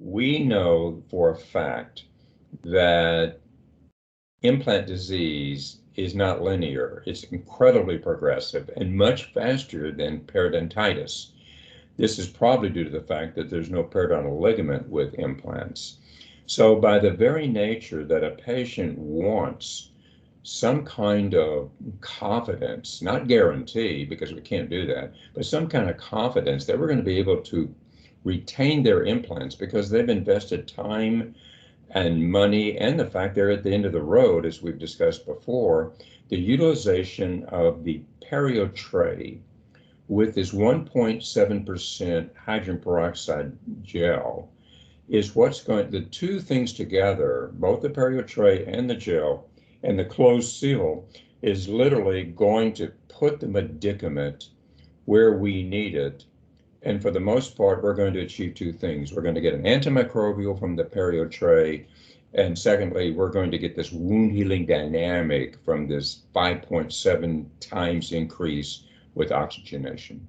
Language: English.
We know for a fact that implant disease is not linear. It's incredibly progressive and much faster than periodontitis. This is probably due to the fact that there's no periodontal ligament with implants. So by the very nature that a patient wants some kind of confidence, not guarantee, because we can't do that, but some kind of confidence that we're going to be able to retain their implants because they've invested time and money, and the fact they're at the end of the road, as we've discussed before, the utilization of the Perio Tray with this 1.7% hydrogen peroxide gel is what's going, the two things together, both the Perio Tray and the gel and the closed seal, is literally going to put the medicament where we need it. And for the most part, we're going to achieve two things. We're going to get an antimicrobial from the Perio Tray. And secondly, we're going to get this wound healing dynamic from this 5.7 times increase with oxygenation.